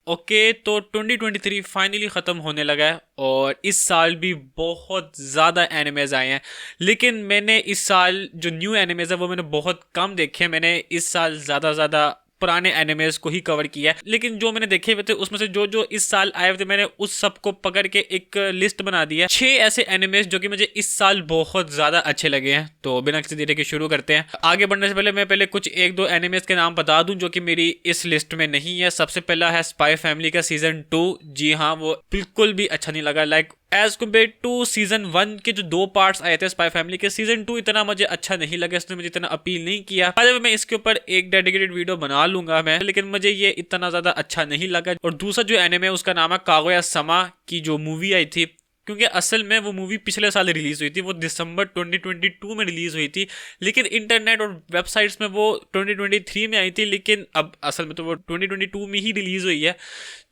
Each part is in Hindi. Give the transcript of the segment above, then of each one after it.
ओके, तो 2023 फाइनली ख़त्म होने लगा है और इस साल भी बहुत ज़्यादा एनिमेज आए हैं। लेकिन मैंने इस साल जो न्यू एनिमेज है वो मैंने बहुत कम देखे हैं। मैंने इस साल ज़्यादा पुराने एनिमेज को ही कवर किया है। लेकिन जो मैंने देखे हुए थे उसमें से जो जो इस साल आए हुए थे मैंने उस सब को पकड़ के एक लिस्ट बना दी है। 6 ऐसे एनिमेज जो कि मुझे इस साल बहुत ज़्यादा अच्छे लगे हैं। तो बिना किसी देरी के शुरू करते हैं। आगे बढ़ने से पहले मैं पहले कुछ एक दो एनिमेज के नाम बता दूं जो कि मेरी इस लिस्ट में नहीं है। सबसे पहला है स्पाई फैमिली का सीजन 2। जी हाँ, वो बिल्कुल भी अच्छा नहीं लगा। Like as compare to season 1 के जो 2 पार्ट्स आए थे स्पाई फैमिली के, सीजन 2 इतना मुझे अच्छा नहीं लगा। इसने मुझे इतना अपील नहीं किया। बाद मैं इसके ऊपर एक डेडिकेटेड वीडियो बना लूंगा मैं, लेकिन मुझे ये इतना ज्यादा अच्छा नहीं लगा। और दूसरा जो एनिमे है उसका नाम है कागुया sama की जो मूवी आई थी, क्योंकि असल में वो मूवी पिछले साल रिलीज हुई थी। वो दिसंबर 2022 में रिलीज हुई थी, लेकिन इंटरनेट और वेबसाइट्स में वो 2023 में आई थी। लेकिन अब असल में तो वो 2022 में ही रिलीज हुई है,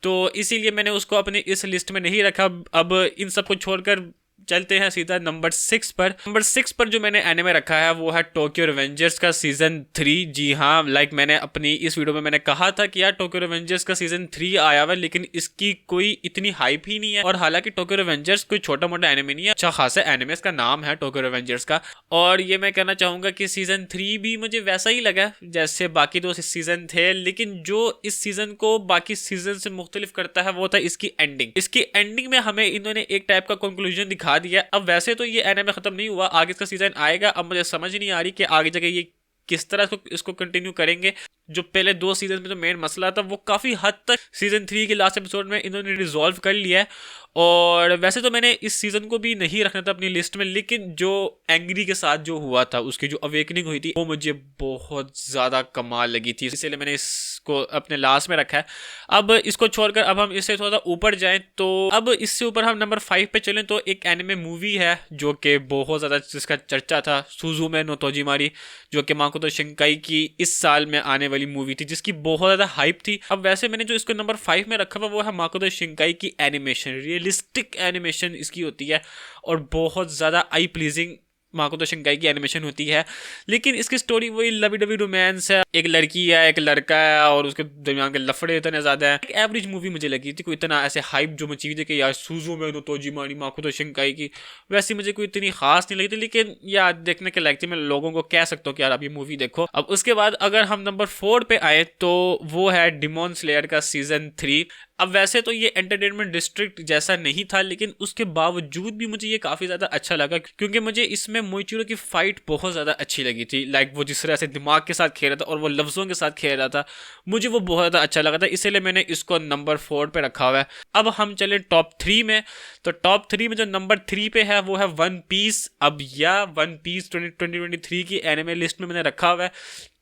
तो इसीलिए मैंने उसको अपनी इस लिस्ट में नहीं रखा। अब इन सब को छोड़कर चलते हैं सीधा नंबर 6 पर। नंबर 6 पर जो मैंने एनिमे रखा है वो है टोक्यो रिवेंजर्स का सीजन 3। जी हाँ, लाइक मैंने अपनी इस वीडियो में मैंने कहा था कि यार टोक्यो रिवेंजर्स का सीजन 3 आया हुआ है, लेकिन इसकी कोई इतनी हाइप ही नहीं है। और हालांकि टोक्यो रिवेंजर्स कोई छोटा मोटा एनिमे नहीं है, अच्छा खासा एनिमे का नाम है टोक्यो रिवेंजर्स का। और ये मैं कहना चाहूंगा कि सीजन 3 भी मुझे वैसा ही लगा जैसे बाकी 2 सीजन थे, लेकिन जो इस सीजन को बाकी सीजन से मुख्तलिफ करता है वो था इसकी एंडिंग। इसकी एंडिंग में हमें इन्होंने एक टाइप का कंक्लूजन दिखा दिया। अब वैसे तो ये एनिमे खत्म नहीं हुआ, आगे इसका सीजन आएगा। अब मुझे समझ नहीं आ रही कि आगे जाके ये किस तरह इसको कंटिन्यू करेंगे। जो पहले 2 सीजन में जो मेन मसला था वो काफी हद तक सीजन 3 के लास्ट एपिसोड में इन्होंने रिजॉल्व कर लिया है। और वैसे तो मैंने इस सीजन को भी नहीं रखना था अपनी लिस्ट में, लेकिन जो एंग्री के साथ जो हुआ था, उसकी जो अवेकनिंग हुई थी, वो मुझे बहुत ज्यादा कमाल लगी थी, इसलिए मैंने इसको अपने लास्ट में रखा है। अब इसको छोड़कर अब हम इससे थोड़ा ऊपर जाएं, तो अब इससे ऊपर हम नंबर 5 पे चलें तो एक एनिमे मूवी है जो कि बहुत ज्यादा जिसका चर्चा था, सुजुमे नो तोजीमारी, जो कि माकोतो शिंकाई की इस साल में आने वाली मूवी थी, जिसकी बहुत ज्यादा हाइप थी। अब वैसे मैंने जो इसको नंबर 5 में रखा हुआ वो है माकोतो शिंकाई की एनिमेशन। रियलिस्टिक एनिमेशन इसकी होती है और बहुत ज्यादा आई प्लीजिंग माकोतो शिंकाई की एनिमेशन होती है। लेकिन इसकी स्टोरी वही लवी डवी रोमांस है, एक लड़की है एक लड़का है और उसके दरमियान के लफड़े इतने ज्यादा है। एक एवरेज मूवी मुझे लगी थी, कोई इतना ऐसे हाइप जो मची थी कि यार सुजुमे नो तोजीमारी माकोतो शिंकाई की, वैसी मुझे कोई इतनी खास नहीं लगी थी। लेकिन यार देखने के लायक थी, मैं लोगों को कह सकता हूँ कि यार आप ये मूवी देखो। अब उसके बाद अगर हम नंबर 4 पे आए तो वो है डिमोन स्लेयर का सीजन 3। अब वैसे तो ये एंटरटेनमेंट डिस्ट्रिक्ट जैसा नहीं था, लेकिन उसके बावजूद भी मुझे ये काफी ज्यादा अच्छा लगा, क्योंकि मुझे इसमें मोइचिरो की फाइट बहुत ज्यादा अच्छी लगी थी। लाइक वो जिस तरह से दिमाग के साथ खेल रहा था और वो लफ्जों के साथ खेल रहा था, मुझे वो बहुत ज्यादा अच्छा लगा था, इसलिए मैंने इसको नंबर 4 पे रखा हुआ है। अब हम चले टॉप 3 में, तो टॉप 3 में जो नंबर 3 पे है वो है वन पीस। अब या वन पीस 2023 की एनिमे लिस्ट में मैंने रखा हुआ है,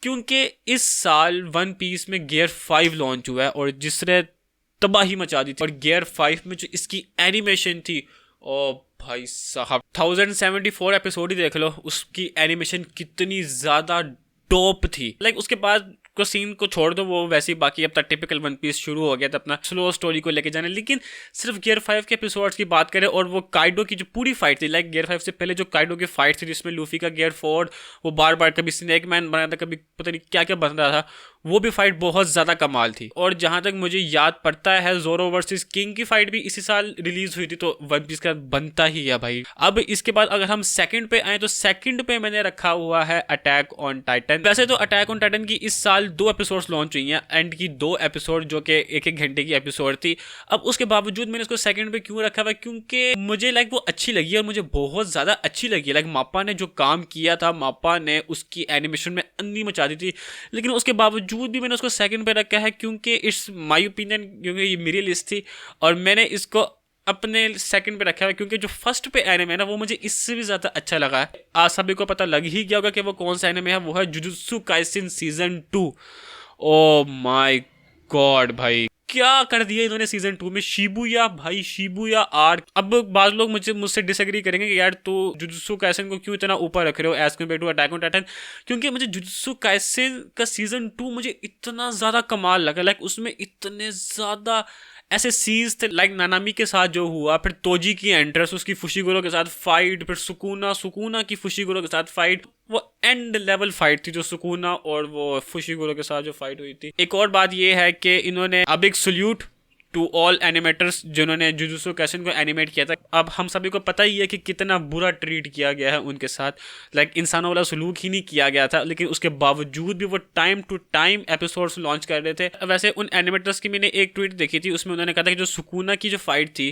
क्योंकि इस साल वन पीस में गियर 5 लॉन्च हुआ है और जिसने तबाही मचा दी थी। और गियर 5 में जो इसकी एनिमेशन थी, ओ भाई साहब, 1074 एपिसोड ही देख लो, उसकी एनिमेशन कितनी ज्यादा डोप थी। लाइक उसके बाद को सीन को छोड़ दो, वो वैसे ही बाकी अब तक टिपिकल वन पीस शुरू हो गया था अपना स्लो स्टोरी को लेके जाने। लेकिन सिर्फ गियर 5 के एपिसोड्स की बात करें और वो काइडो की जो पूरी फाइट थी, लाइक गियर 5 से पहले जो काइडो की फाइट थी जिसमें लूफी का गियर 4 वो बार बार कभी स्नेक मैन बना था, कभी पता नहीं क्या क्या बन रहा था, वो भी फाइट बहुत ज्यादा कमाल थी। और जहां तक मुझे याद पड़ता है जोरो वर्सेस किंग की फाइट भी इसी साल रिलीज हुई थी, तो वन पीस का बनता ही है भाई। अब इसके बाद अगर हम सेकंड पे आए तो सेकंड पे मैंने रखा हुआ है अटैक ऑन टाइटन। वैसे तो अटैक ऑन टाइटन की इस साल 2 एपिसोड्स लॉन्च हुई हैं, एंड की 2 एपिसोड जो कि एक एक घंटे की एपिसोड थी। अब उसके बावजूद मैंने इसको सेकंड पे क्यों रखा हुआ, क्योंकि मुझे लाइक वो अच्छी लगी और मुझे बहुत ज्यादा अच्छी लगी। लाइक मापा ने जो काम किया था, मापा ने उसकी एनिमेशन में अन्नी मचा दी थी, लेकिन उसके बावजूद भी मैंने उसको सेकंड पे रखा है, क्योंकि इट्स माय ओपिनियन, क्योंकि ये मेरी लिस्ट थी और मैंने इसको अपने सेकंड पे रखा है, क्योंकि जो फर्स्ट पे एनिमे है ना वो मुझे इससे भी ज्यादा अच्छा लगा है। आप सभी को पता लग ही गया होगा कि वो कौन सा एनिमे है, वो है jujutsu Kaisen season 2। Oh my God भाई, क्या कर दिया इन्होंने सीजन 2 में। शिबुया भाई, शिबुया आर्क। अब बाज लोग मुझसे डिसएग्री करेंगे कि यार तो जुजुत्सु काइसेन को क्यों इतना ऊपर रख रहे हो as compare to attack on Titan, क्योंकि मुझे जुजुत्सु काइसेन का सीजन 2 मुझे इतना ज्यादा कमाल लगा। लाइक उसमें इतने ज्यादा ऐसे सीन्स थे, लाइक नानामी के साथ जो हुआ, फिर तोजी की एंट्रेंस, उसकी फुशीगुरो के साथ फाइट, फिर सुकुना की फुशीगुरो के साथ फाइट, वो एंड लेवल फाइट थी जो सुकुना और वो फुशीगुरो के साथ जो फाइट हुई थी। एक और बात ये है कि इन्होंने अब एक सल्यूट टू ऑल एनिमेटर्स जिन्होंने जुजुत्सु काइसेन को एनिमेट किया था। अब हम सभी को पता ही है कि कितना बुरा ट्रीट किया गया है उनके साथ, लाइक इंसानों वाला सलूक ही नहीं किया गया था, लेकिन उसके बावजूद भी वो time to time episodes launch कर रहे थे। वैसे उन एनिमेटर्स की मैंने एक ट्वीट देखी थी, उसमें उन्होंने कहा था कि जो सुकुना की जो फाइट थी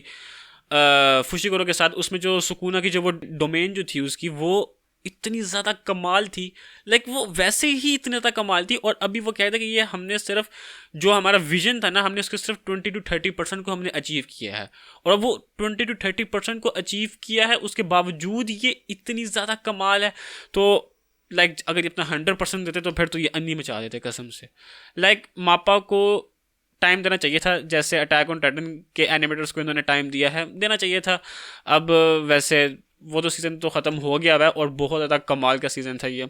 फुशिकोरो के साथ, उसमें जो सुकुना की जो वो डोमेन जो थी उसकी, वो इतनी ज़्यादा कमाल थी, लाइक वो वैसे ही इतनी ज़्यादा कमाल थी। और अभी वो कह रहे थे कि ये हमने सिर्फ जो हमारा विजन था ना, हमने उसके सिर्फ 20 to 30% को हमने अचीव किया है, और वो 20 to 30% को अचीव किया है, उसके बावजूद ये इतनी ज़्यादा कमाल है। तो लाइक अगर इतना 100% देते तो फिर तो ये अन्नी मचा देते कसम से। लाइक मापा को टाइम देना चाहिए था, जैसे अटैक ऑन टाइटन के एनिमेटर्स को इन्होंने टाइम दिया है, देना चाहिए था। अब वैसे वो तो सीज़न तो ख़त्म हो गया है, और बहुत ज़्यादा कमाल का सीज़न था ये।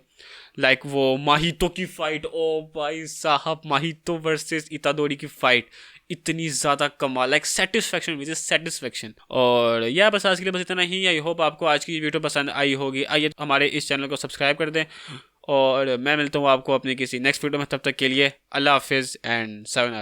लाइक वो माहितो की फ़ाइट, ओ भाई साहब, माहितो वर्सेस इतादोरी की फ़ाइट इतनी ज़्यादा कमाल, like satisfaction which is satisfaction. और यह बस आज के लिए बस इतना ही। आई होप आपको आज की वीडियो पसंद आई होगी। आइए हमारे इस चैनल को सब्सक्राइब कर दें, और मैं मिलता हूँ आपको अपनी किसी नेक्स्ट वीडियो में। तब तक के लिए अल्लाह हाफिज़ एंड सायोनारा।